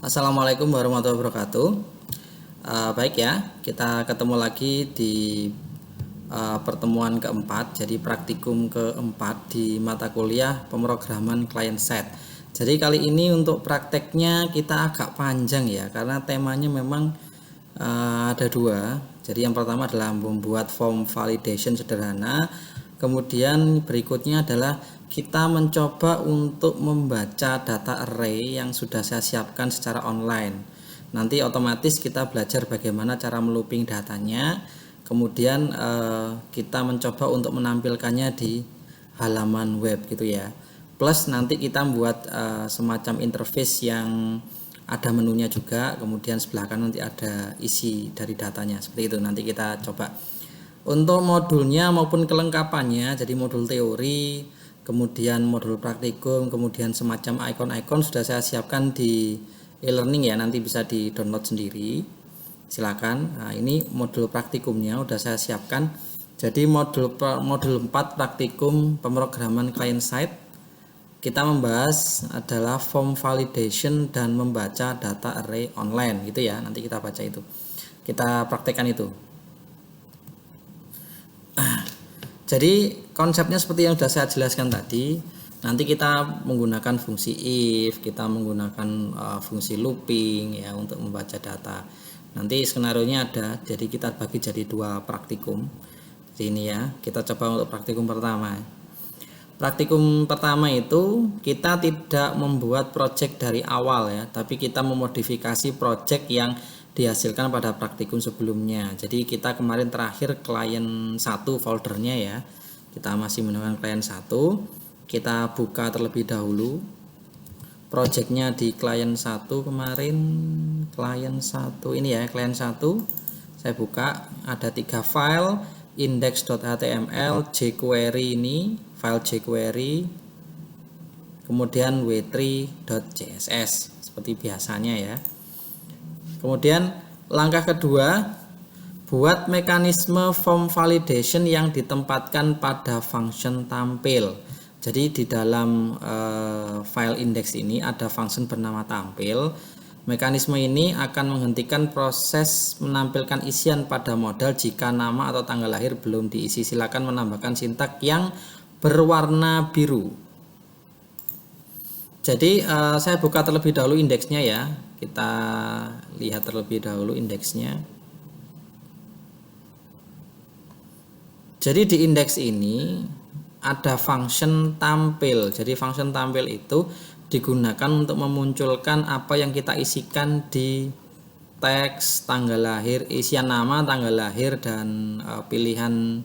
Assalamualaikum warahmatullahi wabarakatuh. Baik ya, kita ketemu lagi di pertemuan keempat, jadi praktikum keempat di mata kuliah pemrograman client side. Jadi kali ini untuk prakteknya kita agak panjang ya, karena temanya memang ada dua. Jadi yang pertama adalah membuat form validation sederhana. Kemudian berikutnya adalah kita mencoba untuk membaca data array yang sudah saya siapkan secara online. Nanti otomatis kita belajar bagaimana cara melooping datanya. Kemudian kita mencoba untuk menampilkannya di halaman web gitu ya. Plus nanti kita membuat semacam interface yang ada menunya juga, kemudian sebelah kanan nanti ada isi dari datanya. Seperti itu nanti kita coba. Untuk modulnya maupun kelengkapannya, jadi modul teori, kemudian modul praktikum, kemudian semacam icon-icon sudah saya siapkan di e-learning ya, nanti bisa di download sendiri. Silakan. Nah, ini modul praktikumnya sudah saya siapkan. Jadi modul 4 praktikum pemrograman client side kita membahas adalah form validation dan membaca data array online gitu ya. Nanti kita baca itu. Kita praktekkan itu. Jadi konsepnya seperti yang sudah saya jelaskan tadi. Nanti kita menggunakan fungsi if, kita menggunakan fungsi looping ya untuk membaca data. Nanti skenarionya ada, jadi kita bagi jadi dua praktikum. Jadi ini ya, kita coba untuk praktikum pertama. Praktikum pertama itu kita tidak membuat project dari awal ya, tapi kita memodifikasi project yang dihasilkan pada praktikum sebelumnya. Jadi kita kemarin terakhir client 1 foldernya ya. Kita masih menggunakan client 1. Kita buka terlebih dahulu projectnya di client 1 kemarin. Client 1 ini ya, client 1. Saya buka, ada 3 file, index.html, jQuery ini, file jQuery, kemudian w3.css seperti biasanya ya. Kemudian langkah kedua, buat mekanisme form validation yang ditempatkan pada function tampil. Jadi di dalam file index ini ada function bernama tampil. Mekanisme ini akan menghentikan proses menampilkan isian pada modal jika nama atau tanggal lahir belum diisi. Silakan menambahkan sintak yang berwarna biru. Jadi saya buka terlebih dahulu indeksnya ya. Kita lihat terlebih dahulu indeksnya. Jadi di indeks ini ada function tampil. Jadi function tampil itu digunakan untuk memunculkan apa yang kita isikan di teks, tanggal lahir, isian nama, tanggal lahir, dan pilihan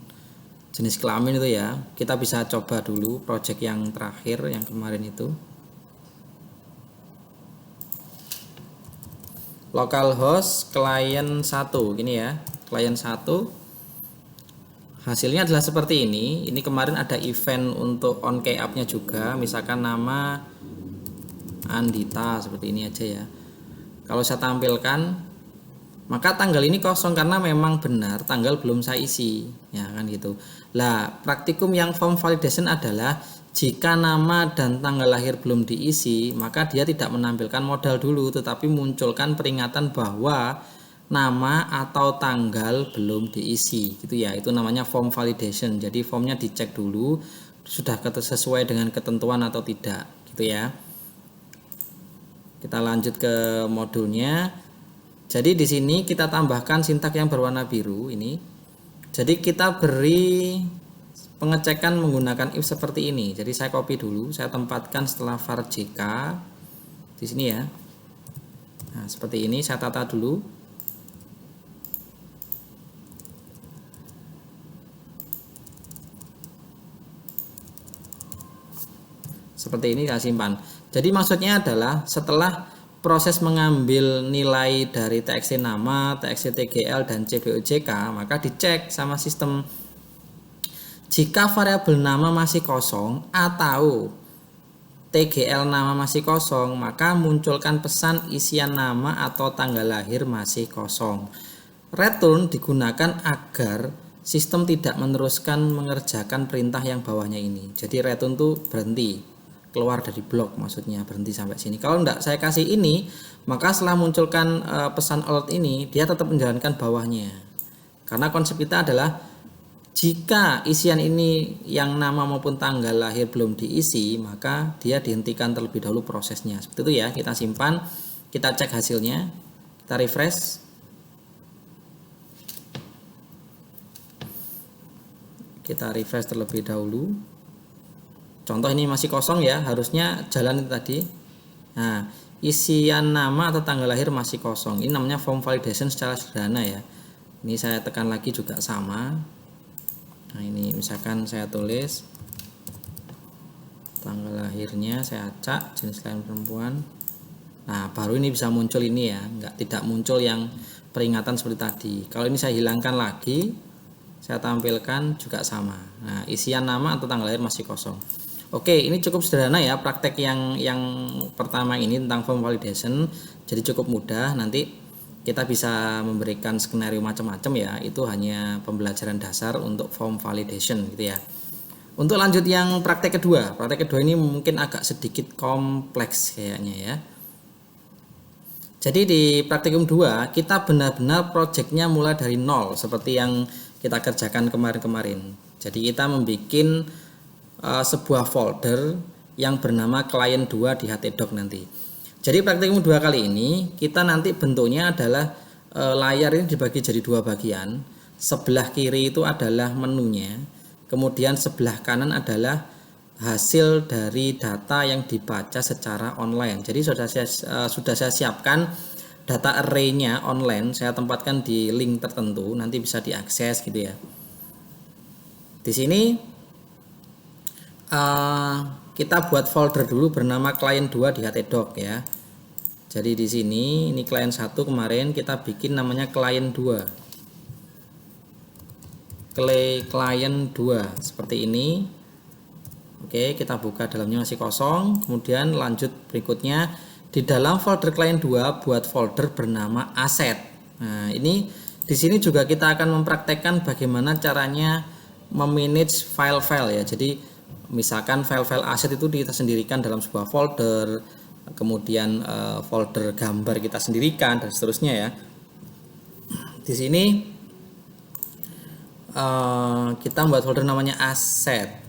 jenis kelamin itu ya. Kita bisa coba dulu project yang terakhir yang kemarin itu. Localhost client 1 gini ya, client 1 hasilnya adalah seperti ini. Ini kemarin ada event untuk on key up nya juga, misalkan nama Andita seperti ini aja ya. Kalau saya tampilkan, maka tanggal ini kosong karena memang benar tanggal belum saya isi ya kan gitu. Lah praktikum yang form validation adalah jika nama dan tanggal lahir belum diisi, maka dia tidak menampilkan modal dulu, tetapi munculkan peringatan bahwa nama atau tanggal belum diisi gitu ya. Itu namanya form validation. Jadi formnya dicek dulu sudah sesuai dengan ketentuan atau tidak gitu ya. Kita lanjut ke modulnya. Jadi di sini kita tambahkan sintak yang berwarna biru ini. Jadi kita beri pengecekan menggunakan if seperti ini. Jadi saya copy dulu, saya tempatkan setelah var jk di sini ya. Nah, seperti ini saya tata dulu. Seperti ini saya simpan. Jadi maksudnya adalah setelah proses mengambil nilai dari txt nama, txt tgl, dan cbojk, maka dicek sama sistem. Jika variabel nama masih kosong atau tgl nama masih kosong, maka munculkan pesan isian nama atau tanggal lahir masih kosong. Return digunakan agar sistem tidak meneruskan mengerjakan perintah yang bawahnya ini. Jadi return itu berhenti, keluar dari blok, maksudnya berhenti sampai sini. Kalau enggak saya kasih ini, Maka setelah munculkan pesan alert ini, dia tetap menjalankan bawahnya. Karena konsep kita adalah jika isian ini yang nama maupun tanggal lahir belum diisi, maka dia dihentikan terlebih dahulu prosesnya. Seperti itu ya, kita simpan, kita cek hasilnya, kita refresh. Kita refresh terlebih dahulu. Contoh ini masih kosong ya, harusnya jalan itu tadi. Nah, isian nama atau tanggal lahir masih kosong. Ini namanya form validation secara sederhana ya. Ini saya tekan lagi juga sama. Nah, ini misalkan saya tulis tanggal lahirnya, saya acak jenis kelamin perempuan. Nah, baru ini bisa muncul ini ya, tidak muncul yang peringatan seperti tadi. Kalau ini saya hilangkan lagi, saya tampilkan juga sama. Nah, isian nama atau tanggal lahir masih kosong. Oke, ini cukup sederhana ya praktek yang pertama ini tentang form validation. Jadi cukup mudah. Nanti kita bisa memberikan skenario macam-macam ya. Itu hanya pembelajaran dasar untuk form validation gitu ya. Untuk lanjut yang praktek kedua. Praktek kedua ini mungkin agak sedikit kompleks kayaknya ya. Jadi di praktikum 2 kita benar-benar projectnya mulai dari nol seperti yang kita kerjakan kemarin-kemarin. Jadi kita membuat sebuah folder yang bernama client 2 di htdoc nanti. Jadi praktikum 2 kali ini kita nanti bentuknya adalah layar ini dibagi jadi dua bagian. Sebelah kiri itu adalah menunya, kemudian sebelah kanan adalah hasil dari data yang dibaca secara online. Jadi sudah saya siapkan data array-nya online, saya tempatkan di link tertentu, nanti bisa diakses gitu ya. Di sini kita buat folder dulu bernama client 2 di htdoc ya. Jadi di sini ini client 1 kemarin kita bikin namanya client 2. Client 2 seperti ini. Oke, kita buka, dalamnya masih kosong. Kemudian lanjut berikutnya di dalam folder client 2 buat folder bernama asset. Nah, ini di sini juga kita akan mempraktekkan bagaimana caranya memanage file-file ya. Jadi misalkan file-file aset itu kita sendirikan dalam sebuah folder, kemudian folder gambar kita sendirikan dan seterusnya ya. Di sini kita membuat folder namanya asset,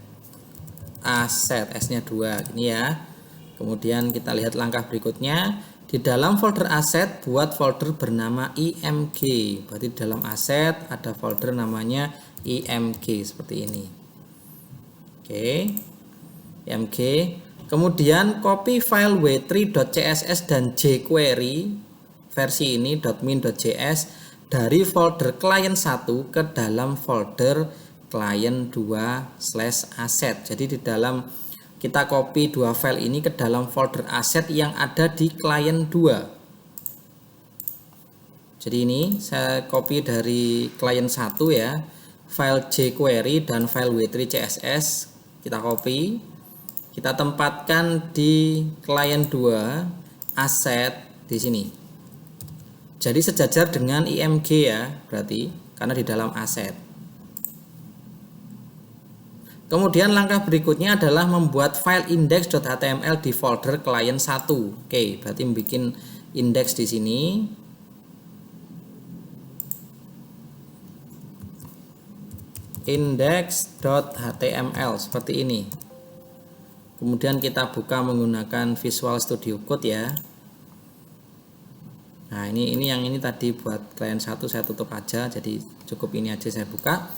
S-nya 2 ini ya. Kemudian kita lihat langkah berikutnya, di dalam folder asset buat folder bernama img. Berarti di dalam asset ada folder namanya img seperti ini. Oke, img. Kemudian copy file w3.css dan jQuery versi ini .min.js dari folder client 1 ke dalam folder client 2/asset. Jadi di dalam kita copy dua file ini ke dalam folder asset yang ada di client 2. Jadi ini saya copy dari client 1 ya, file jQuery dan file w3.css kita copy, kita tempatkan di client 2 asset di sini. Jadi sejajar dengan img ya, berarti karena di dalam asset. Kemudian langkah berikutnya adalah membuat file index.html di folder client 1. Oke, berarti membuat index di sini. Index.html seperti ini. Kemudian kita buka menggunakan Visual Studio Code ya. Nah, ini yang ini tadi buat client 1 saya tutup aja, jadi cukup ini aja saya buka.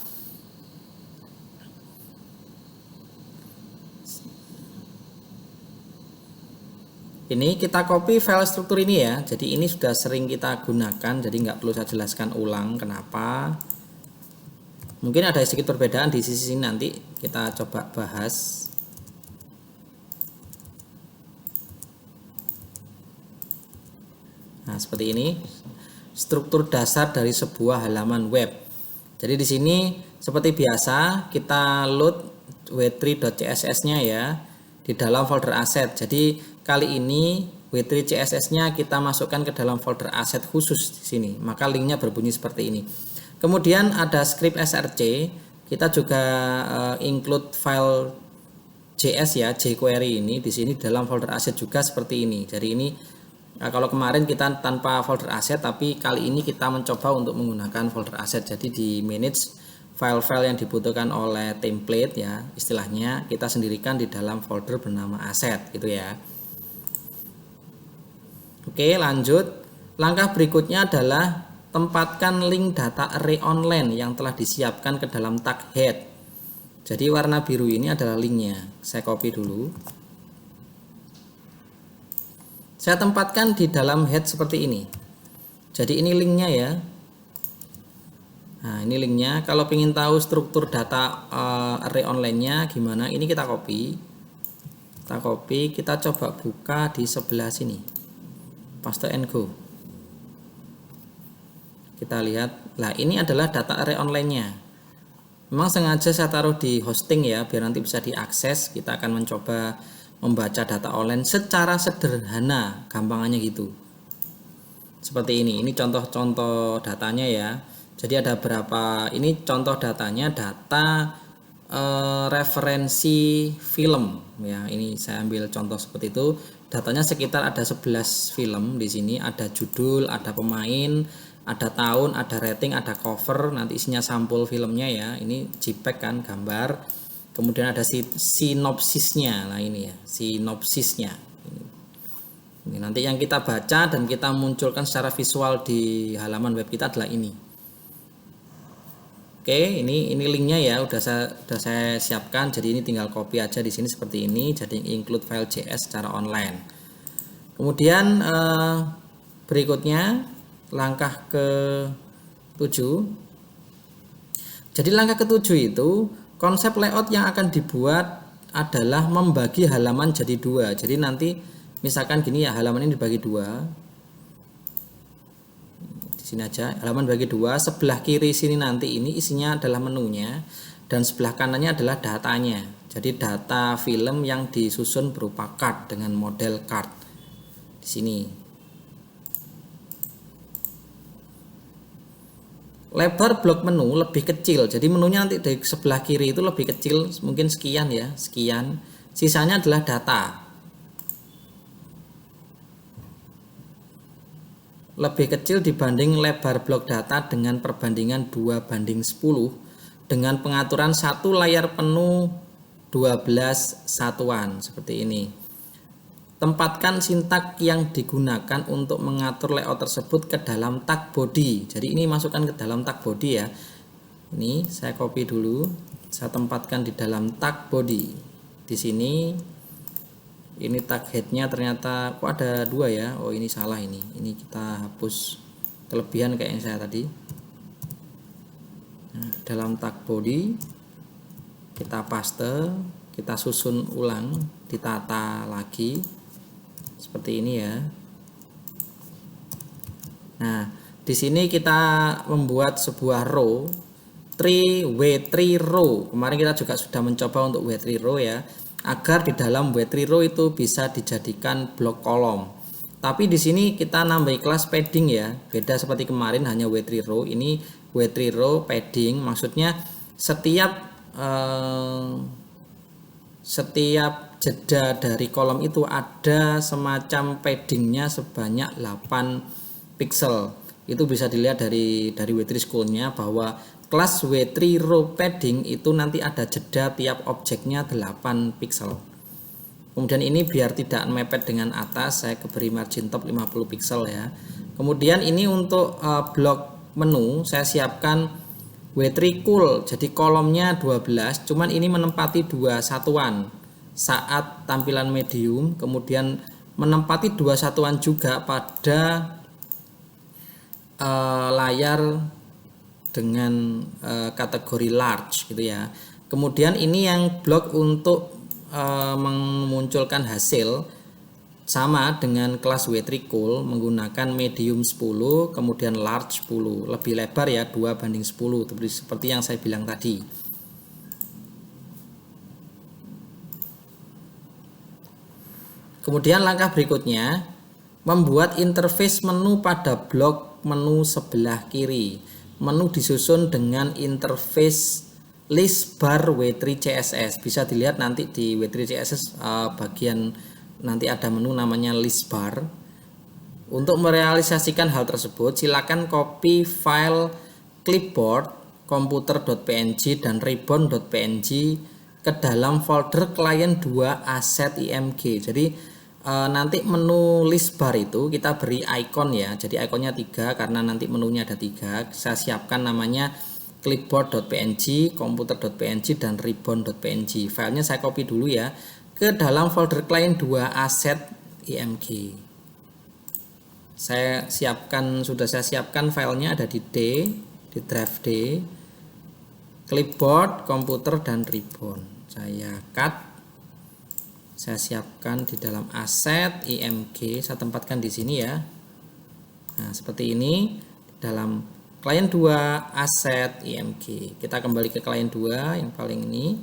Ini kita copy file struktur ini ya. Jadi ini sudah sering kita gunakan, jadi nggak perlu saya jelaskan ulang kenapa. Mungkin ada sedikit perbedaan di sisi sini, nanti kita coba bahas. Nah, seperti ini struktur dasar dari sebuah halaman web. Jadi di sini seperti biasa kita load w3.css-nya ya di dalam folder asset. Jadi kali ini w3.css-nya kita masukkan ke dalam folder asset khusus di sini. Maka linknya berbunyi seperti ini. Kemudian ada script src, kita juga include file JS ya, jQuery ini di sini dalam folder asset juga seperti ini. Jadi ini Nah, kalau kemarin kita tanpa folder aset, tapi kali ini kita mencoba untuk menggunakan folder aset. Jadi di manage file-file yang dibutuhkan oleh template ya, istilahnya kita sendirikan di dalam folder bernama aset gitu ya. Oke, lanjut. Langkah berikutnya adalah tempatkan link data array online yang telah disiapkan ke dalam tag head. Jadi warna biru ini adalah linknya. Saya copy dulu. Saya tempatkan di dalam head seperti ini. Jadi ini linknya ya. Nah, ini linknya. Kalau ingin tahu struktur data array online-nya gimana, ini kita copy. Kita coba buka di sebelah sini. Paste and go. Kita lihat. Nah, ini adalah data array online-nya. Memang sengaja saya taruh di hosting ya, biar nanti bisa diakses. Kita akan mencoba membaca data online secara sederhana, gampangannya gitu. Seperti ini contoh-contoh datanya ya. Jadi ada berapa, ini contoh datanya, data referensi film ya. Ini saya ambil contoh seperti itu. Datanya sekitar ada 11 film di sini, ada judul, ada pemain, ada tahun, ada rating, ada cover, nanti isinya sampul filmnya ya. Ini JPEG kan, gambar. Kemudian ada sinopsisnya. Nah ini ya, sinopsisnya. Ini nanti yang kita baca dan kita munculkan secara visual di halaman web kita adalah ini. Oke, ini linknya ya, udah saya siapkan. Jadi ini tinggal copy aja di sini seperti ini. Jadi include file JS secara online. Kemudian berikutnya langkah ke-7. Jadi langkah ke-7 itu konsep layout yang akan dibuat adalah membagi halaman jadi dua. Jadi nanti misalkan gini ya, halaman ini dibagi dua. Di sini aja, halaman bagi dua. Sebelah kiri sini nanti ini isinya adalah menunya dan sebelah kanannya adalah datanya. Jadi data film yang disusun berupa card dengan model card. Di sini. Lebar blok menu lebih kecil, jadi menunya nanti di sebelah kiri itu lebih kecil, mungkin sekian ya, sekian. Sisanya adalah data. Lebih kecil dibanding lebar blok data dengan perbandingan 2:10 dengan pengaturan satu layar penuh 12 satuan seperti ini. Tempatkan sintak yang digunakan untuk mengatur layout tersebut ke dalam tag body. Jadi ini masukkan ke dalam tag body ya. Ini saya copy dulu. Saya tempatkan di dalam tag body. Di sini ini tag headnya ternyata kok ada dua ya. Oh ini salah ini. Ini kita hapus kelebihan kayaknya saya tadi. Nah, di dalam tag body kita paste, kita susun ulang, ditata lagi. Seperti ini ya. Nah, di sini kita membuat sebuah row 3W3 row. Kemarin kita juga sudah mencoba untuk W3 row ya, agar di dalam W3 row itu bisa dijadikan blok kolom. Tapi di sini kita nambah kelas padding ya. Beda seperti kemarin hanya W3 row, ini W3 row padding, maksudnya setiap jeda dari kolom itu ada semacam paddingnya sebanyak 8 pixel. Itu bisa dilihat dari W3 school-nya bahwa kelas W3 row padding itu nanti ada jeda tiap objeknya 8 pixel. Kemudian ini biar tidak mepet dengan atas, saya beri margin top 50 pixel ya. Kemudian ini untuk blok menu saya siapkan W3 cool, jadi kolomnya 12, cuman ini menempati 2 satuan saat tampilan medium, kemudian menempati 2 satuan juga pada layar dengan kategori large gitu ya. Kemudian ini yang blok untuk memunculkan hasil sama dengan kelas W3 cool menggunakan medium 10 kemudian large 10, lebih lebar ya 2:10 seperti yang saya bilang tadi. Kemudian langkah berikutnya membuat interface menu pada blok menu sebelah kiri. Menu disusun dengan interface list bar W3 CSS. Bisa dilihat nanti di W3 CSS bagian nanti ada menu namanya list bar. Untuk merealisasikan hal tersebut, silakan copy file clipboard, komputer.png dan ribbon.png ke dalam folder client 2 asset img. Jadi nanti menu list bar itu kita beri icon ya. Jadi ikonnya 3 karena nanti menunya ada 3. Saya siapkan namanya clipboard.png, komputer.png dan ribbon.png. Filenya saya copy dulu ya ke dalam folder client 2 asset img. Sudah saya siapkan filenya ada di D, di drive D, clipboard, komputer dan ribbon. Saya cut, saya siapkan di dalam aset img, saya tempatkan di sini ya. Nah, seperti ini dalam client 2 aset img. Kita kembali ke client 2 yang paling ini.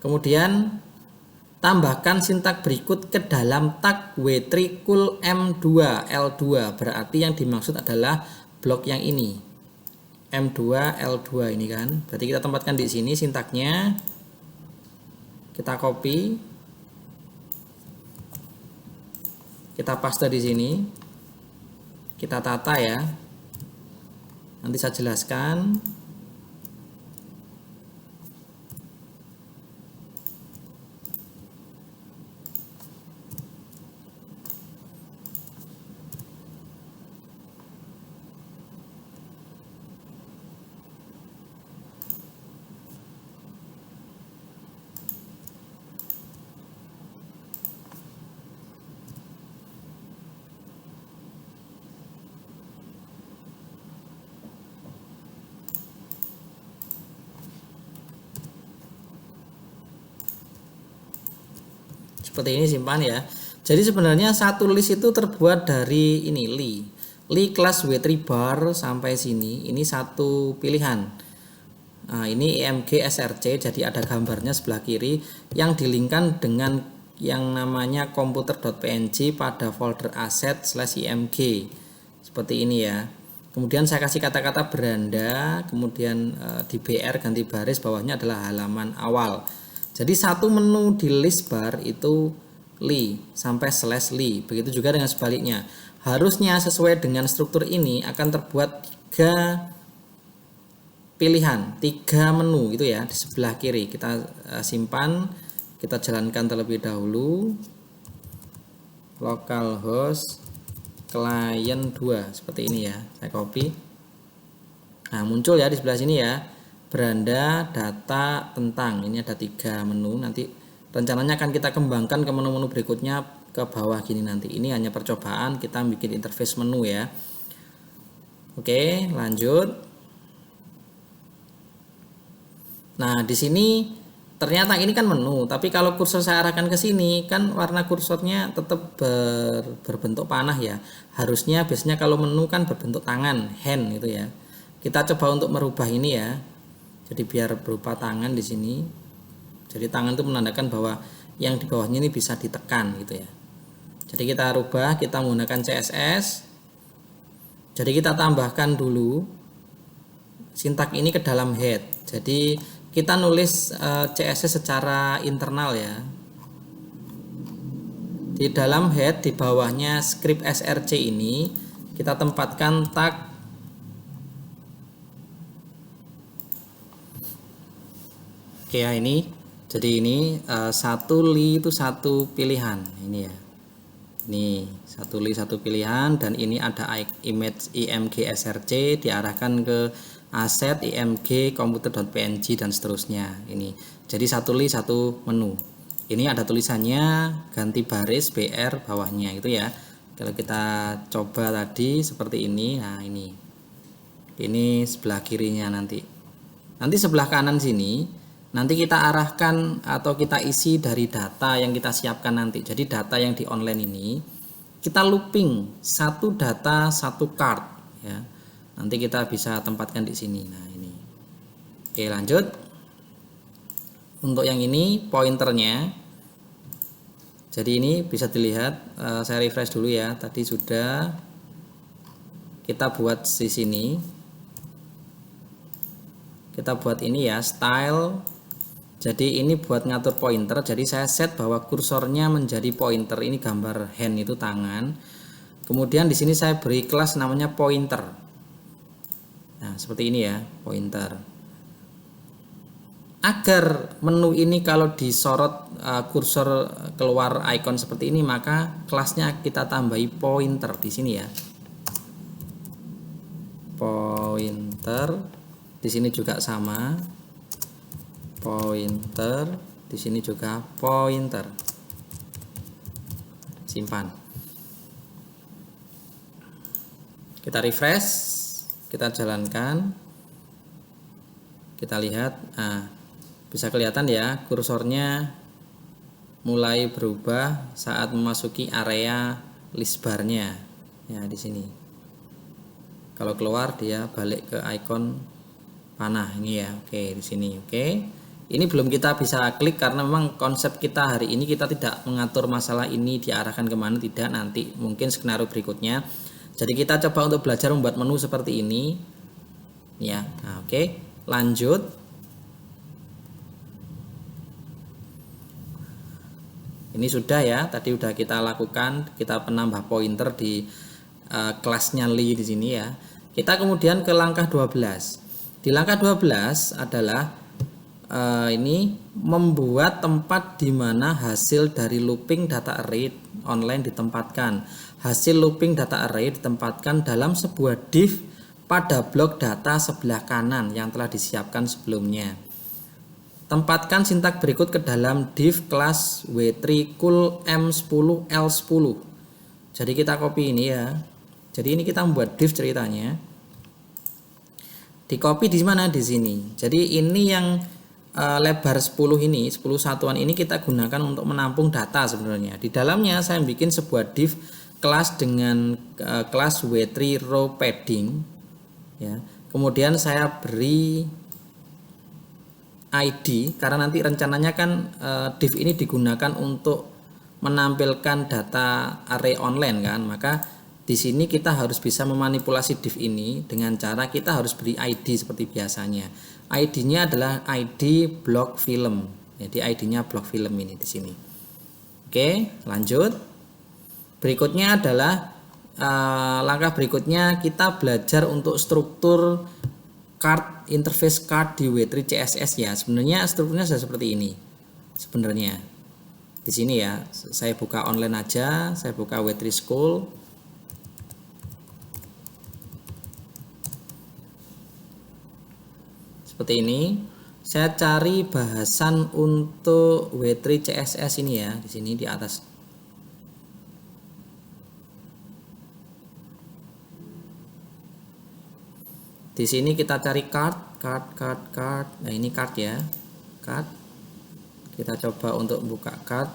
Kemudian tambahkan sintak berikut ke dalam tag w3 cool m2 l2, berarti yang dimaksud adalah blok yang ini m2 l2 ini kan. Berarti kita tempatkan di sini sintaknya, kita copy, kita paste di sini, kita tata ya. Nanti saya jelaskan. Seperti ini, simpan ya. Jadi sebenarnya satu list itu terbuat dari ini li kelas w3 bar sampai sini, ini satu pilihan. Nah, ini img src, jadi ada gambarnya sebelah kiri yang dilingkan dengan yang namanya komputer.png pada folder aset /img. Seperti ini ya. Kemudian saya kasih kata-kata beranda, kemudian di BR ganti baris, bawahnya adalah halaman awal. Jadi satu menu di list bar itu li sampai /li. Begitu juga dengan sebaliknya. Harusnya sesuai dengan struktur ini akan terbuat 3 pilihan, 3 menu gitu ya di sebelah kiri. Kita simpan, kita jalankan terlebih dahulu. Localhost client 2 seperti ini ya. Saya copy. Nah, muncul ya di sebelah sini ya. Beranda, data, tentang. Ini ada 3 menu. Nanti rencananya akan kita kembangkan ke menu-menu berikutnya ke bawah gini nanti. Ini hanya percobaan, kita bikin interface menu ya. Oke, lanjut. Nah, di sini ternyata ini kan menu, tapi kalau kursor saya arahkan ke sini kan warna kursornya tetap berbentuk panah ya. Harusnya biasanya kalau menu kan berbentuk tangan, hand gitu ya. Kita coba untuk merubah ini ya. Jadi biar berupa tangan di sini. Jadi tangan itu menandakan bahwa yang di bawahnya ini bisa ditekan gitu ya. Jadi kita rubah, kita menggunakan CSS. Jadi kita tambahkan dulu sintak ini ke dalam head. Jadi kita nulis CSS secara internal ya. Di dalam head, di bawahnya script src ini kita tempatkan tag oke ya ini. Jadi ini satu li itu satu pilihan ini ya. Ini satu li satu pilihan, dan ini ada image img src diarahkan ke aset img komputer.png dan seterusnya. Ini jadi satu li satu menu. Ini ada tulisannya ganti baris BR bawahnya itu ya. Kalau kita coba tadi seperti ini. Nah, ini sebelah kirinya nanti sebelah kanan sini nanti kita arahkan atau kita isi dari data yang kita siapkan nanti. Jadi data yang di online ini kita looping satu data satu card ya. Nanti kita bisa tempatkan di sini. Nah, ini. Oke, lanjut. Untuk yang ini pointernya. Jadi ini bisa dilihat, saya refresh dulu ya. Tadi sudah kita buat di sini. Kita buat ini ya, style. Jadi ini buat ngatur pointer. Jadi saya set bahwa kursornya menjadi pointer. Ini gambar hand itu tangan. Kemudian di sini saya beri kelas namanya pointer. Nah, seperti ini ya, pointer. Agar menu ini kalau disorot kursor keluar icon seperti ini, maka kelasnya kita tambahi pointer di sini ya. Pointer. Di sini juga sama. Pointer. Di sini juga pointer. Simpan. Kita refresh, kita jalankan, kita lihat, nah, bisa kelihatan ya kursornya mulai berubah saat memasuki area list barnya ya di sini. Kalau keluar dia balik ke icon panah ini ya. Oke, di sini. Oke. Ini belum kita bisa klik karena memang konsep kita hari ini kita tidak mengatur masalah ini diarahkan kemana, tidak, nanti mungkin skenario berikutnya. Jadi kita coba untuk belajar membuat menu seperti ini ya. Nah, oke, lanjut. Ini sudah ya, tadi sudah kita lakukan, kita penambah pointer di kelasnya Li di sini ya. Kita kemudian ke langkah 12. Di langkah 12 adalah ini membuat tempat di mana hasil dari looping data array online ditempatkan. Hasil looping data array ditempatkan dalam sebuah div pada blok data sebelah kanan yang telah disiapkan sebelumnya. Tempatkan sintak berikut ke dalam div kelas w3 cool m10 l10. Jadi kita copy ini ya. Jadi ini kita membuat div ceritanya. Di copy di mana? Di sini. Jadi ini yang lebar 10 ini, 10 satuan ini kita gunakan untuk menampung data sebenarnya. Di dalamnya saya bikin sebuah div kelas dengan kelas w3 row padding ya. Kemudian saya beri ID karena nanti rencananya kan div ini digunakan untuk menampilkan data array online kan. Maka di sini kita harus bisa memanipulasi div ini dengan cara kita harus beri ID seperti biasanya. ID-nya adalah ID blok film. Jadi ID-nya blok film ini di sini. Oke, lanjut. Berikutnya adalah langkah berikutnya kita belajar untuk struktur card interface card di W3 CSS ya. Sebenarnya strukturnya sudah seperti ini. Sebenarnya di sini ya. Saya buka online aja. Saya buka W3 School. Seperti ini. Saya cari bahasan untuk W3 CSS ini ya. Di sini di atas. Di sini kita cari card. Nah, ini card ya. Card. Kita coba untuk buka card.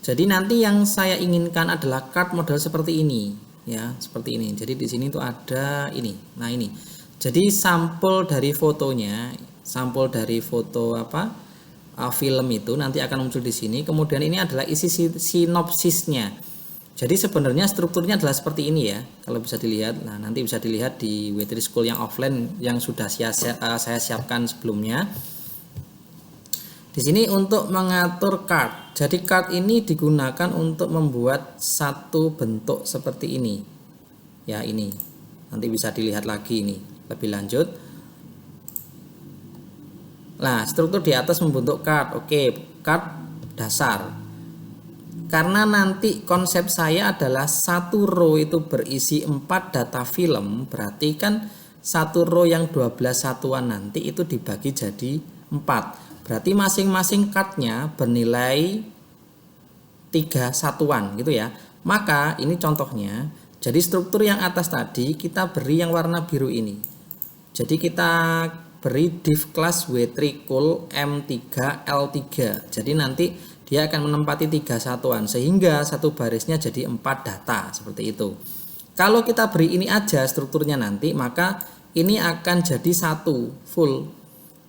Jadi nanti yang saya inginkan adalah card model seperti ini ya, seperti ini. Jadi di sini tuh ada ini. Nah, ini. Jadi sampel dari fotonya, sampel dari foto film itu nanti akan muncul di sini. Kemudian ini adalah isi sinopsisnya. Jadi sebenarnya strukturnya adalah seperti ini ya, kalau bisa dilihat. Nah, nanti bisa dilihat di W3 School yang offline yang sudah saya siapkan sebelumnya. Di sini untuk mengatur card. Jadi card ini digunakan untuk membuat satu bentuk seperti ini. Ya, ini. Nanti bisa dilihat lagi ini lebih lanjut. Nah, struktur di atas membentuk card. Oke, card dasar. Karena nanti konsep saya adalah satu row itu berisi 4 data film, berarti kan satu row yang 12 satuan nanti itu dibagi jadi 4. Berarti masing-masing cardnya bernilai 3 satuan gitu ya. Maka ini contohnya. Jadi struktur yang atas tadi kita beri yang warna biru ini. Jadi kita beri div class w3 cool m3 l3. Jadi nanti dia akan menempati 3 satuan sehingga satu barisnya jadi 4 data seperti itu. Kalau kita beri ini aja strukturnya nanti, maka ini akan jadi satu full.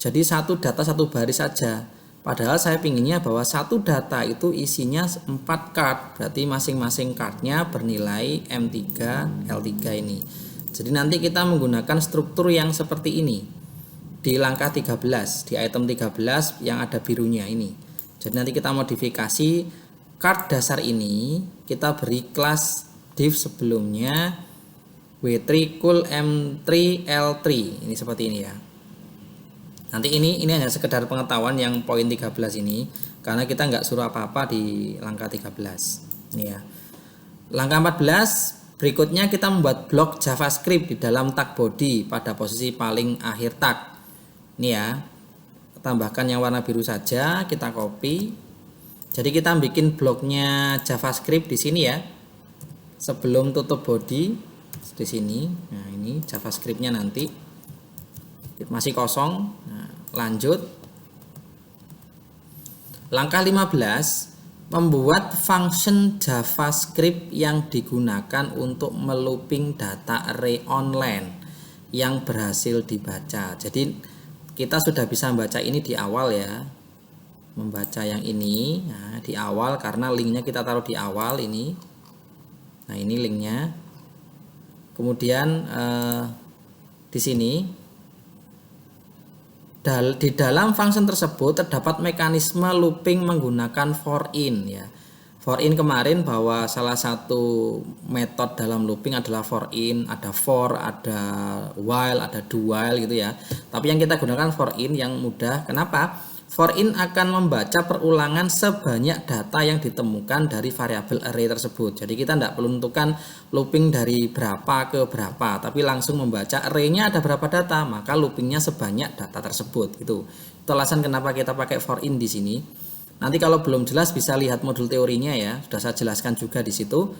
Jadi satu data satu baris saja. Padahal saya pinginnya bahwa satu data itu isinya 4 card. Berarti masing-masing cardnya bernilai M3 L3 ini. Jadi nanti kita menggunakan struktur yang seperti ini. di langkah 13, di item 13 yang ada birunya ini. Jadi nanti kita modifikasi card dasar ini, kita beri kelas div sebelumnya W3 cool M3 L3. Ini seperti ini ya. Nanti ini hanya sekedar pengetahuan yang poin 13 ini, karena kita nggak suruh apa-apa di langkah 13. Ini ya. Langkah 14, berikutnya kita membuat blok JavaScript di dalam tag body pada posisi paling akhir tag. Ini ya, tambahkan yang warna biru saja, kita copy. Jadi kita bikin bloknya JavaScript di sini ya, sebelum tutup body di sini. Nah ini JavaScriptnya nanti masih kosong. Nah, lanjut. Langkah 15, membuat function JavaScript yang digunakan untuk melooping data array online yang berhasil dibaca. Jadi kita sudah bisa membaca ini di awal ya, membaca yang ini di awal karena linknya kita taruh di awal ini. Nah ini linknya. Kemudian di sini di dalam function tersebut terdapat mekanisme looping menggunakan for in ya. For in kemarin bahwa salah satu metode dalam looping adalah for in, ada for, ada while, ada do while gitu ya. Tapi yang kita gunakan for in yang mudah. Kenapa? For in akan membaca perulangan sebanyak data yang ditemukan dari variabel array tersebut. Jadi kita tidak perlu menentukan looping dari berapa ke berapa, tapi langsung membaca array-nya ada berapa data, maka loopingnya sebanyak data tersebut. Itu alasan kenapa kita pakai for in di sini. Nanti kalau belum jelas bisa lihat modul teorinya ya, sudah saya jelaskan juga di situ.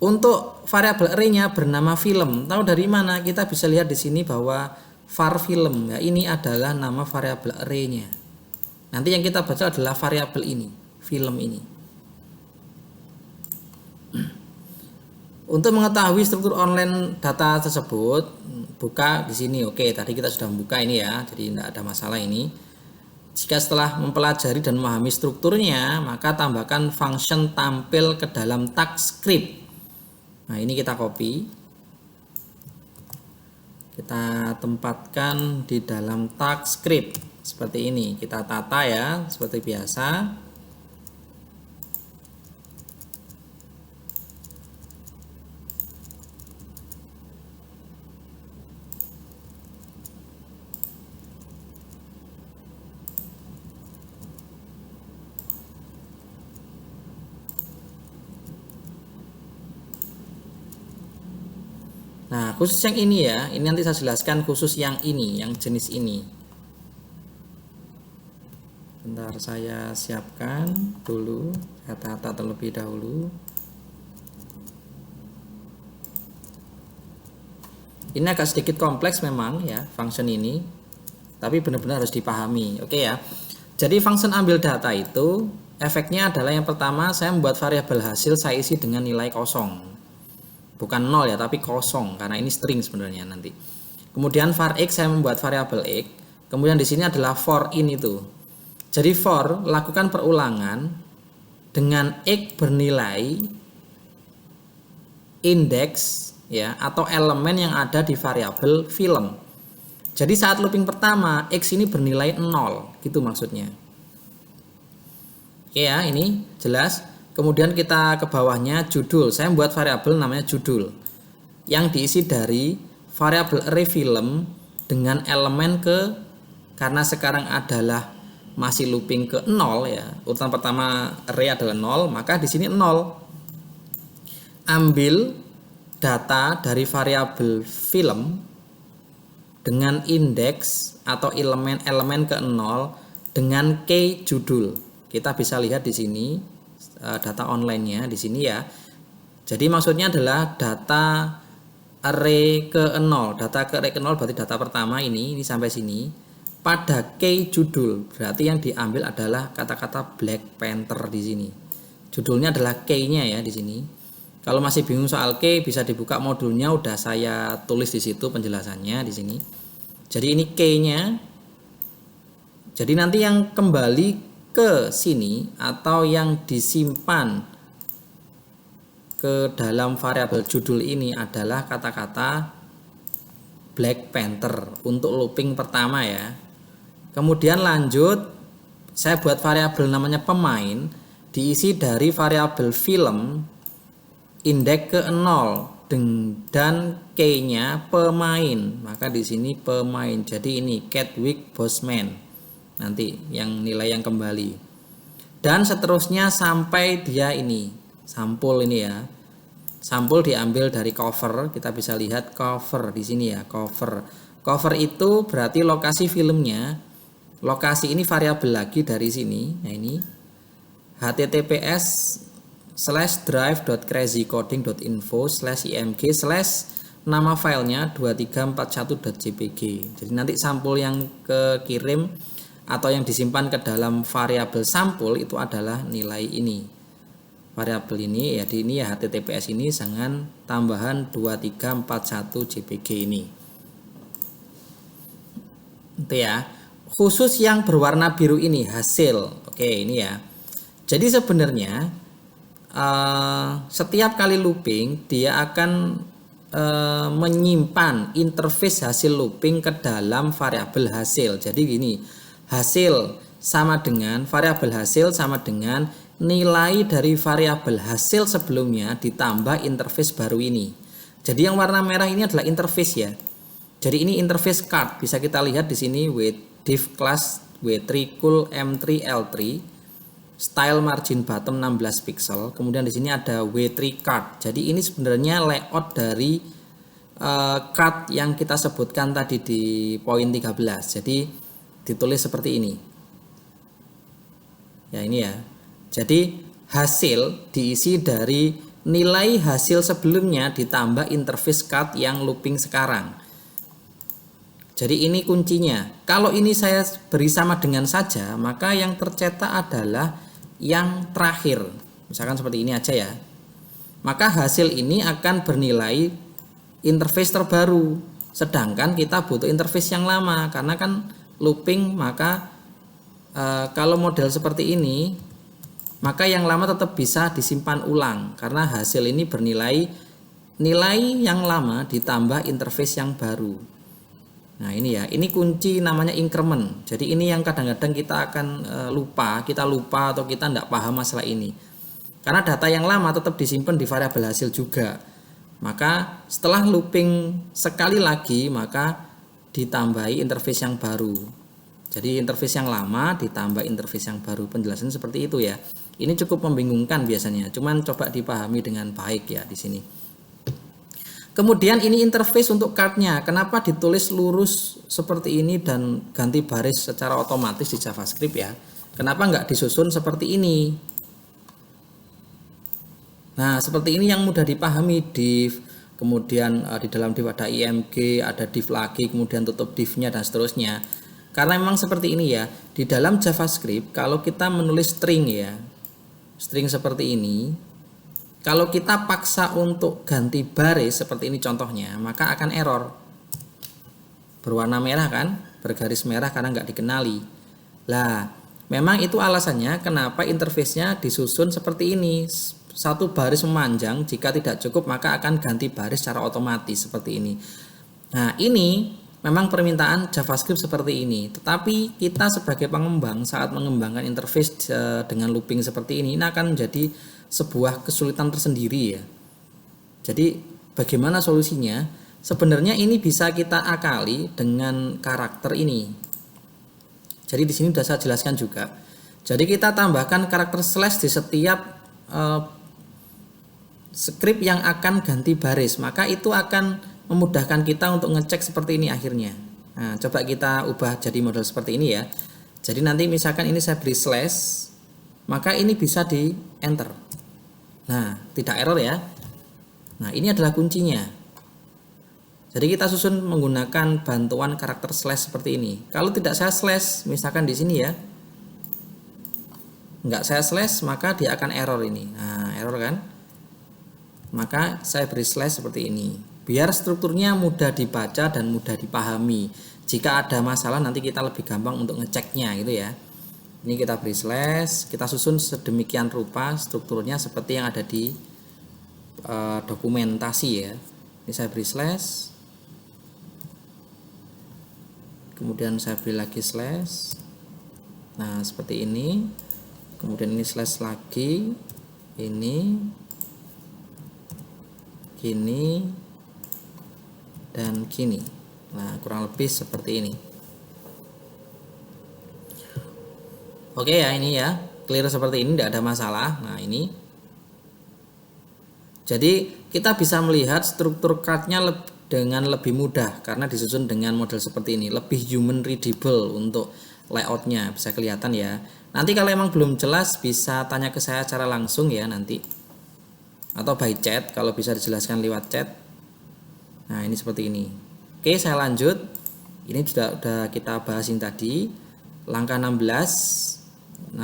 Untuk variabel array-nya bernama film. Tahu dari mana? Kita bisa lihat di sini bahwa var film ya, ini adalah nama variabel array-nya. Nanti yang kita baca adalah variabel ini, film ini. Untuk mengetahui struktur online data tersebut, buka di sini. Oke, tadi kita sudah membuka ini ya, jadi tidak ada masalah ini. Jika setelah mempelajari dan memahami strukturnya, maka tambahkan function tampil ke dalam tag script. Nah, ini kita copy. Kita tempatkan di dalam tag script. Seperti ini. Kita tata ya, seperti biasa. Nah, khusus yang ini ya, ini nanti saya jelaskan khusus yang ini, yang jenis ini. Bentar saya siapkan dulu, saya tata terlebih dahulu. Ini agak sedikit kompleks memang ya, function ini, tapi benar-benar harus dipahami. Oke ya. Jadi function ambil data itu, efeknya adalah yang pertama saya membuat variabel hasil saya isi dengan nilai kosong. Bukan 0 ya, tapi kosong karena ini string sebenarnya nanti. Kemudian var x saya membuat variabel x. Kemudian di sini adalah for in itu. Jadi for lakukan perulangan dengan x bernilai indeks ya atau elemen yang ada di variabel film. Jadi saat looping pertama x ini bernilai 0, gitu maksudnya. Oke ya, ini jelas. Kemudian kita ke bawahnya judul. Saya membuat variabel namanya judul yang diisi dari variabel array film dengan elemen karena sekarang adalah masih looping ke 0 ya. Urutan pertama array adalah 0, maka di sini 0. Ambil data dari variabel film dengan indeks atau elemen ke 0 dengan key judul. Kita bisa lihat di sini data online-nya di sini ya. Jadi maksudnya adalah data array ke 0. Data ke array ke 0 berarti data pertama ini sampai sini. Pada key judul berarti yang diambil adalah kata-kata Black Panther di sini. Judulnya adalah key-nya ya di sini. Kalau masih bingung soal key bisa dibuka modulnya, udah saya tulis di situ penjelasannya di sini. Jadi ini key-nya. Jadi nanti yang kembali ke sini atau yang disimpan ke dalam variabel judul ini adalah kata-kata Black Panther untuk looping pertama ya. Kemudian lanjut saya buat variabel namanya pemain, diisi dari variabel film indeks ke 0 dan key-nya pemain. Maka di sini pemain. Jadi ini Chadwick Boseman. Nanti yang nilai yang kembali. Dan seterusnya sampai dia ini, sampul ini ya. Sampul diambil dari cover, kita bisa lihat cover di sini ya, cover. Cover itu berarti lokasi filmnya. Lokasi ini variabel lagi dari sini. Nah ini https:/drive.crazycoding.info/img/ nama filenya 2341.jpg. Jadi nanti sampul yang kekirim atau yang disimpan ke dalam variabel sampul itu adalah nilai ini. Variabel ini ya, di ini ya https ini dengan tambahan 2341.jpg ini. Itu ya. Khusus yang berwarna biru ini hasil. Oke, ini ya. Jadi sebenarnya setiap kali looping dia akan menyimpan interface hasil looping ke dalam variabel hasil. Jadi gini, hasil sama dengan variabel hasil sama dengan nilai dari variabel hasil sebelumnya ditambah interface baru ini. Jadi yang warna merah ini adalah interface ya. Jadi ini interface card, bisa kita lihat di sini with div class w3 cool m3 l3 style margin bottom 16 pixel. Kemudian di sini ada w3 card. Jadi ini sebenarnya layout dari card yang kita sebutkan tadi di poin 13. Jadi ditulis seperti ini. Ya ini ya. Jadi hasil diisi dari nilai hasil sebelumnya ditambah interface card yang looping sekarang. Jadi ini kuncinya. Kalau ini saya beri sama dengan saja, maka yang tercetak adalah yang terakhir. Misalkan seperti ini aja ya. Maka hasil ini akan bernilai interface terbaru. Sedangkan kita butuh interface yang lama karena kan looping, maka kalau model seperti ini, maka yang lama tetap bisa disimpan ulang karena hasil ini bernilai nilai yang lama ditambah interface yang baru. Nah ini ya, ini kunci namanya increment. Jadi ini yang kadang-kadang kita akan lupa atau kita tidak paham masalah ini. Karena data yang lama tetap disimpan di variabel hasil juga. Maka setelah looping sekali lagi, maka ditambahi interface yang baru. Jadi interface yang lama ditambah interface yang baru. Penjelasan seperti itu ya. Ini cukup membingungkan biasanya. Cuman coba dipahami dengan baik ya di sini. Kemudian ini interface untuk cardnya. Kenapa ditulis lurus seperti ini dan ganti baris secara otomatis di JavaScript ya? Kenapa nggak disusun seperti ini? Nah seperti ini yang mudah dipahami, div, kemudian di dalam div ada img, ada div lagi, kemudian tutup divnya dan seterusnya. Karena memang seperti ini ya. Di dalam JavaScript kalau kita menulis string ya, string seperti ini. Kalau kita paksa untuk ganti baris seperti ini contohnya, maka akan error. Berwarna merah kan, bergaris merah karena nggak dikenali. Lah, memang itu alasannya kenapa interface-nya disusun seperti ini. Satu baris memanjang, jika tidak cukup maka akan ganti baris secara otomatis seperti ini. Nah, ini memang permintaan JavaScript seperti ini. Tetapi kita sebagai pengembang saat mengembangkan interface dengan looping seperti ini akan menjadi sebuah kesulitan tersendiri ya. Jadi bagaimana solusinya? Sebenarnya ini bisa kita akali dengan karakter ini. Jadi di sini sudah saya jelaskan juga. Jadi kita tambahkan karakter slash di setiap script yang akan ganti baris, maka itu akan memudahkan kita untuk ngecek seperti ini akhirnya. Nah, coba kita ubah jadi model seperti ini ya. Jadi nanti misalkan ini saya beri slash, maka ini bisa di enter. Nah, tidak error ya. Nah, ini adalah kuncinya. Jadi kita susun menggunakan bantuan karakter slash seperti ini. Kalau tidak saya slash, misalkan di sini ya, enggak saya slash, maka dia akan error ini. Nah, error kan? Maka saya beri slash seperti ini. Biar strukturnya mudah dibaca dan mudah dipahami. Jika ada masalah nanti kita lebih gampang untuk ngeceknya gitu ya. Ini kita beri slash, kita susun sedemikian rupa strukturnya seperti yang ada di dokumentasi ya. Ini saya beri slash. kemudian saya beri lagi slash. Nah, seperti ini. Kemudian ini slash lagi, ini, gini, dan gini. Nah, kurang lebih seperti ini. Oke ya, ini ya, clear seperti ini, tidak ada masalah. Nah, ini. Jadi kita bisa melihat struktur cardnya dengan lebih mudah karena disusun dengan model seperti ini, lebih human readable untuk layoutnya, bisa kelihatan ya. Nanti kalau emang belum jelas bisa tanya ke saya secara langsung ya nanti, atau by chat kalau bisa dijelaskan lewat chat. Nah, ini seperti ini. Oke, saya lanjut. Ini sudah kita bahasin tadi. Langkah 16.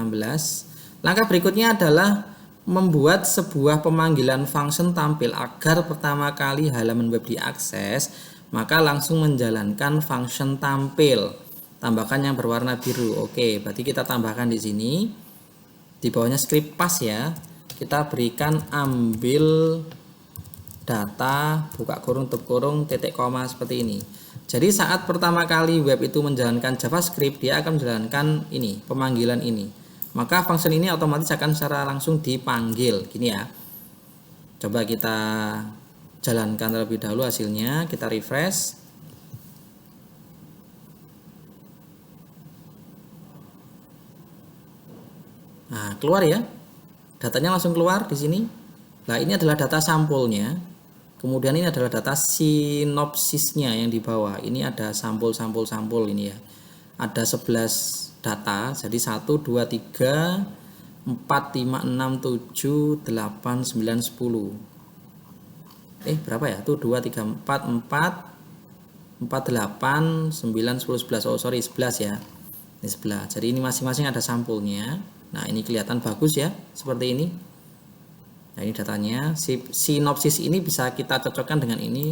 Langkah berikutnya adalah membuat sebuah pemanggilan function tampil agar pertama kali halaman web diakses, maka langsung menjalankan function tampil. Tambahkan yang berwarna biru. Oke, berarti kita tambahkan di sini. Di bawahnya script pass ya. Kita berikan ambil data, buka kurung, tutup kurung, titik koma seperti ini. Jadi saat pertama kali web itu menjalankan JavaScript, dia akan menjalankan ini, pemanggilan ini. Maka function ini otomatis akan secara langsung dipanggil. Gini ya. Coba kita jalankan terlebih dahulu hasilnya, kita refresh. Nah, keluar ya. Datanya langsung keluar di sini. Nah, ini adalah data sampulnya. Kemudian ini adalah data sinopsisnya yang di bawah. Ini ada sampul ini ya. Ada 11 data. Jadi 1 2 3 4 5 6 7 8 9 10. Berapa ya? Tuh 2 3 4 4 8 9 10 11. Oh, sorry, 11 ya. Ini 11. Jadi ini masing-masing ada sampulnya. Nah, ini kelihatan bagus ya, seperti ini. Nah, ini datanya. Sinopsis ini bisa kita cocokkan dengan ini,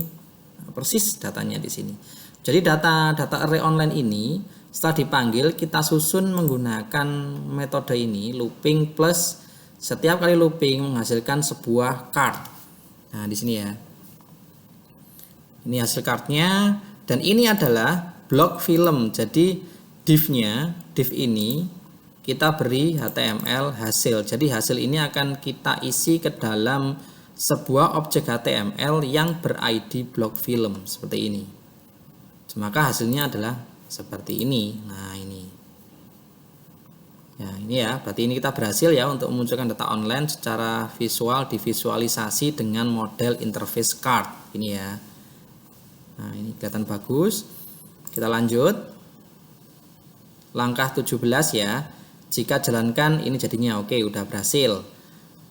persis datanya di sini. Jadi data array online ini setelah dipanggil kita susun menggunakan metode ini, looping plus setiap kali looping menghasilkan sebuah card. Nah, di sini ya. Ini hasil cardnya, dan ini adalah blok film. Jadi div ini kita beri HTML hasil. Jadi hasil ini akan kita isi ke dalam sebuah objek HTML yang ber-ID blok film seperti ini. Maka hasilnya adalah seperti ini. Nah, ini. Ya, ini ya. Berarti ini kita berhasil ya untuk memunculkan data online secara visual, divisualisasi dengan model interface card. Ini ya. Nah, ini kelihatan bagus. Kita lanjut. Langkah 17 ya. Jika jalankan ini jadinya oke, udah berhasil.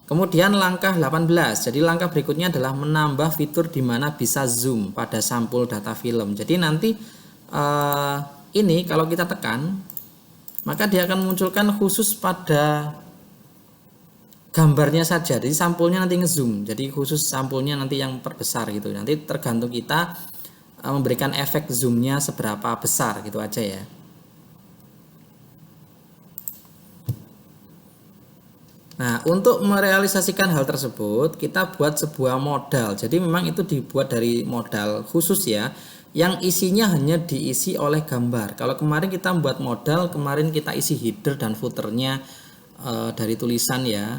Kemudian langkah 18. Jadi langkah berikutnya adalah menambah fitur di mana bisa zoom pada sampul data film. Jadi nanti ini kalau kita tekan, maka dia akan memunculkan khusus pada gambarnya saja. Jadi sampulnya nanti ngezoom. Jadi khusus sampulnya nanti yang perbesar gitu. Nanti tergantung kita memberikan efek zoomnya seberapa besar gitu aja ya. Nah, untuk merealisasikan hal tersebut, kita buat sebuah modal. Jadi memang itu dibuat dari modal khusus ya, yang isinya hanya diisi oleh gambar. Kalau kemarin kita membuat modal, kemarin kita isi header dan footernya dari tulisan ya.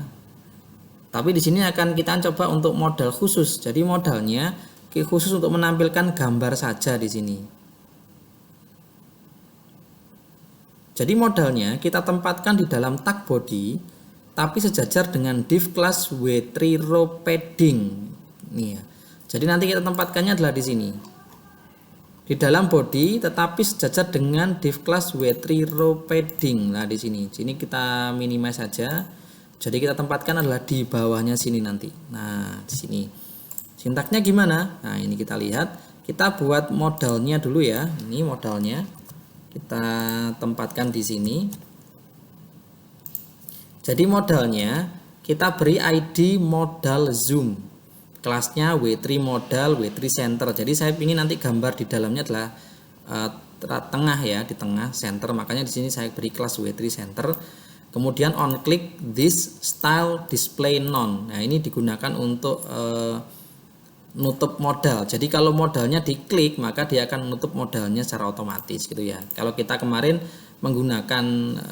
Tapi di sini akan kita coba untuk modal khusus. Jadi modalnya khusus untuk menampilkan gambar saja di sini. Jadi modalnya kita tempatkan di dalam tag body, tapi sejajar dengan div class w3 row padding. Nih ya. Jadi nanti kita tempatkannya adalah di sini. Di dalam body tetapi sejajar dengan div class w3 row padding. Nah, di sini. Sini kita minimize saja. Jadi kita tempatkan adalah di bawahnya sini nanti. Nah, di sini. Sintaksnya gimana? Nah, ini kita lihat. Kita buat modalnya dulu ya. Ini modalnya. Kita tempatkan di sini. Jadi modalnya kita beri ID modal zoom, kelasnya w3 modal, w3 center. Jadi saya ingin nanti gambar di dalamnya adalah tengah ya, di tengah center. Makanya di sini saya beri kelas w3 center. Kemudian on click this style display none. Nah, ini digunakan untuk nutup modal. Jadi kalau modalnya diklik maka dia akan menutup modalnya secara otomatis gitu ya. Kalau kita kemarin menggunakan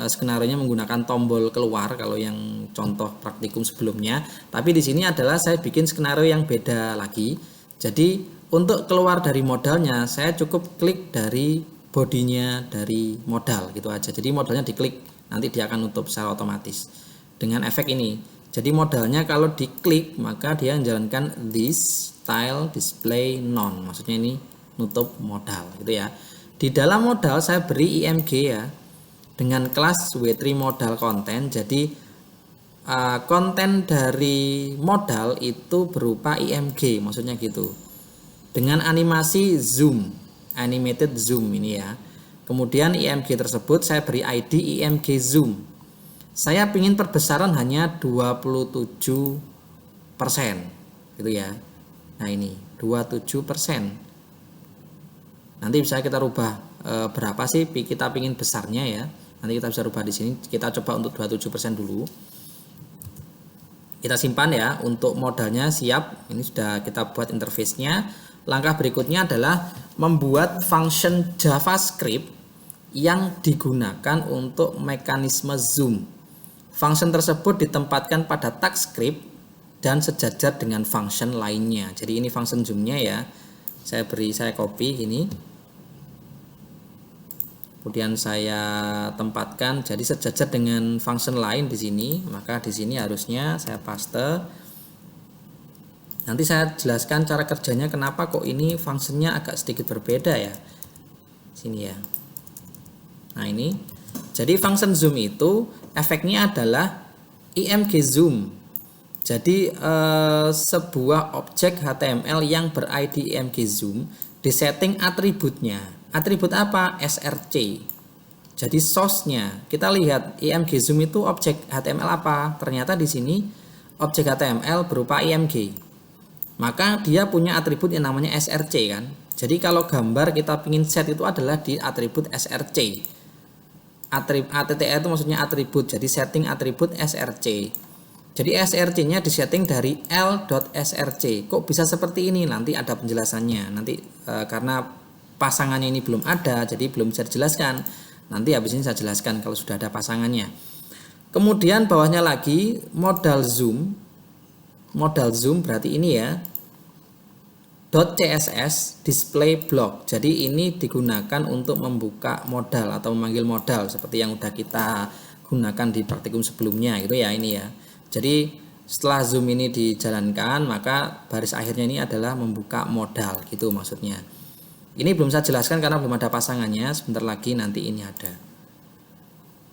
skenario-nya menggunakan tombol keluar kalau yang contoh praktikum sebelumnya, tapi di sini adalah saya bikin skenario yang beda lagi. Jadi untuk keluar dari modalnya saya cukup klik dari bodinya dari modal gitu aja. Jadi modalnya diklik, nanti dia akan nutup secara otomatis dengan efek ini. Jadi modalnya kalau diklik maka dia menjalankan this style display none, maksudnya ini nutup modal gitu ya. Di dalam modal saya beri IMG ya dengan kelas W3 modal konten. Jadi konten dari modal itu berupa IMG, maksudnya gitu, dengan animasi zoom, animated zoom ini ya. Kemudian IMG tersebut saya beri ID IMG zoom. Saya ingin perbesaran hanya 27% gitu ya. Nah ini 27%. Nanti bisa kita rubah berapa sih kita ingin besarnya ya. Nanti kita bisa rubah di sini. Kita coba untuk 27% dulu. Kita simpan ya. Untuk modalnya siap. Ini sudah kita buat interface-nya. Langkah berikutnya adalah membuat function JavaScript yang digunakan untuk mekanisme zoom. Function tersebut ditempatkan pada tag script dan sejajar dengan function lainnya. Jadi ini function zoomnya ya. Saya copy ini. Kemudian saya tempatkan jadi sejajar dengan function lain di sini. Maka di sini harusnya saya paste. Nanti saya jelaskan cara kerjanya kenapa kok ini fungsinya agak sedikit berbeda ya. Sini ya. Nah ini. Jadi function zoom itu efeknya adalah IMG zoom. Jadi sebuah objek HTML yang ber-ID IMG zoom disetting atributnya. Atribut apa? src. Jadi source-nya. Kita lihat IMG zoom itu objek HTML apa? Ternyata di sini objek HTML berupa IMG. Maka dia punya atribut yang namanya src kan. Jadi kalau gambar kita ingin set itu adalah di atribut src. ATTR itu maksudnya atribut, jadi setting atribut src. Jadi src-nya disetting dari l.src. Kok bisa seperti ini? Nanti ada penjelasannya. Nanti karena pasangannya ini belum ada, jadi belum bisa dijelaskan. Nanti habis ini saya jelaskan kalau sudah ada pasangannya. Kemudian bawahnya lagi modal zoom. Modal zoom berarti ini ya. .css display block. Jadi ini digunakan untuk membuka modal atau memanggil modal seperti yang udah kita gunakan di praktikum sebelumnya gitu ya ini ya. Jadi setelah zoom ini dijalankan maka baris akhirnya ini adalah membuka modal gitu maksudnya. Ini belum saya jelaskan karena belum ada pasangannya, sebentar lagi nanti ini ada.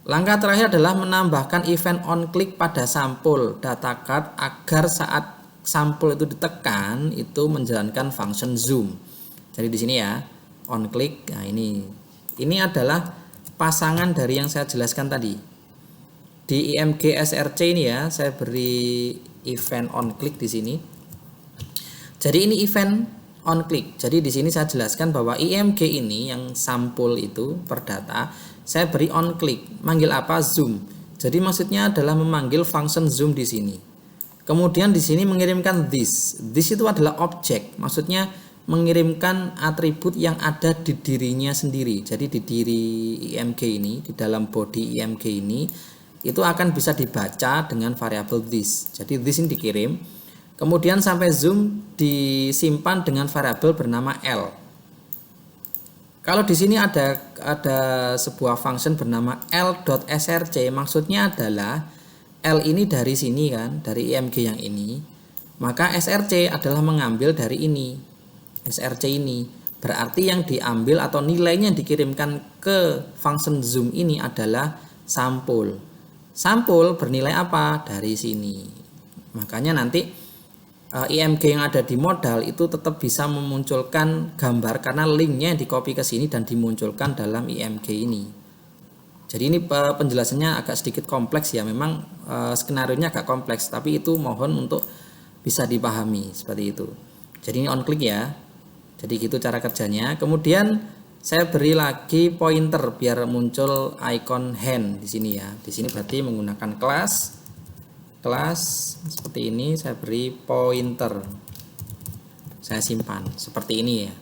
Langkah terakhir adalah menambahkan event on click pada sampul data card agar saat sampul itu ditekan itu menjalankan function zoom. Jadi di sini ya on click. Nah ini adalah pasangan dari yang saya jelaskan tadi. Di IMG src ini ya saya beri event on click di sini. Jadi ini event on click. Jadi di sini saya jelaskan bahwa IMG ini yang sampul itu per data saya beri on click. Manggil apa? Zoom. Jadi maksudnya adalah memanggil function zoom di sini. Kemudian di sini mengirimkan this. This itu adalah objek, maksudnya mengirimkan atribut yang ada di dirinya sendiri. Jadi di diri IMG ini, di dalam body IMG ini, itu akan bisa dibaca dengan variabel this. Jadi this ini dikirim. Kemudian sampai zoom disimpan dengan variabel bernama L. Kalau di sini ada sebuah function bernama L.src, maksudnya adalah L ini dari sini kan, dari IMG yang ini. Maka src adalah mengambil dari ini. src ini berarti yang diambil atau nilainya yang dikirimkan ke function zoom ini adalah sampul. Sampul bernilai apa? Dari sini. Makanya nanti IMG yang ada di modal itu tetap bisa memunculkan gambar karena linknya di copy ke sini dan dimunculkan dalam IMG ini. Jadi ini penjelasannya agak sedikit kompleks ya, memang skenarionya agak kompleks, tapi itu mohon untuk bisa dipahami seperti itu. Jadi ini on click ya. Jadi gitu cara kerjanya. Kemudian saya beri lagi pointer biar muncul icon hand di sini ya. Di sini berarti menggunakan kelas seperti ini, saya beri pointer. saya simpan seperti ini ya.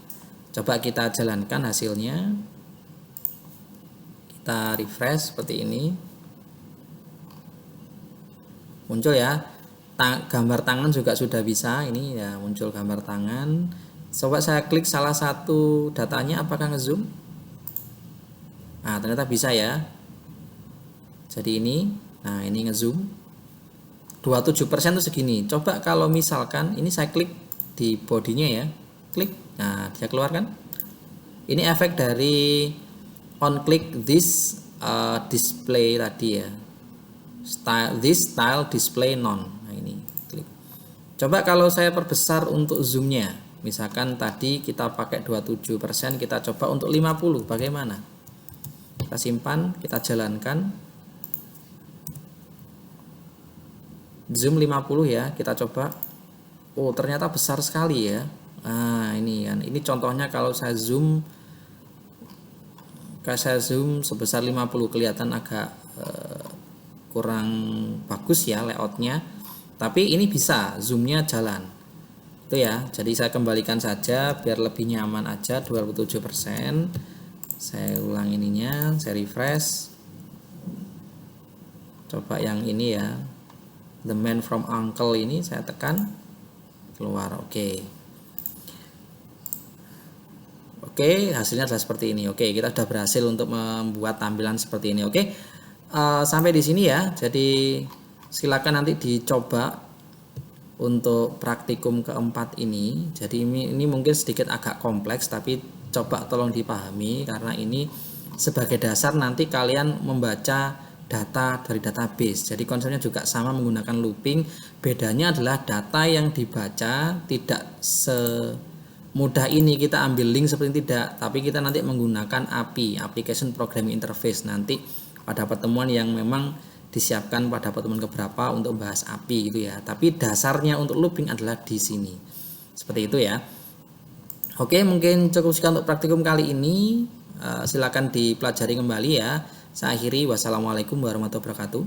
Coba kita jalankan hasilnya, kita refresh seperti ini, muncul ya. Gambar tangan juga sudah bisa, ini ya muncul gambar tangan. Coba saya klik salah satu datanya, apakah ngezoom? Nah ternyata bisa ya. Jadi ini, nah ini ngezoom 27% itu segini. Coba kalau misalkan ini saya klik di bodinya ya, klik, nah dia keluar kan. Ini efek dari on click this display tadi ya, this style display none. Nah ini klik. Coba kalau saya perbesar untuk zoomnya, misalkan tadi kita pakai 27%, kita coba untuk 50, bagaimana? Kita simpan, kita jalankan. Zoom 50 ya, kita coba. Oh ternyata besar sekali ya. Nah ini kan, ini contohnya kalau saya zoom sebesar 50 kelihatan agak kurang bagus ya layoutnya, tapi ini bisa zoomnya jalan itu ya. Jadi saya kembalikan saja biar lebih nyaman aja, 27%. Saya ulang ininya, saya refresh, coba yang ini ya, The Man from Uncle ini saya tekan, keluar. Oke, hasilnya adalah seperti ini. Oke, kita sudah berhasil untuk membuat tampilan seperti ini. Oke, sampai di sini ya. Jadi silakan nanti dicoba untuk praktikum keempat ini. Jadi ini mungkin sedikit agak kompleks, tapi coba tolong dipahami karena ini sebagai dasar nanti kalian membaca data dari database. Jadi konsepnya juga sama menggunakan looping. Bedanya adalah data yang dibaca tidak semudah ini kita ambil link seperti tidak, tapi kita nanti menggunakan API, Application Programming Interface, nanti pada pertemuan yang memang disiapkan pada pertemuan keberapa untuk bahas API gitu ya. Tapi dasarnya untuk looping adalah di sini. Seperti itu ya. Oke, mungkin cukup sekian untuk praktikum kali ini. Silakan dipelajari kembali ya. Saya akhiri, wassalamualaikum warahmatullahi wabarakatuh.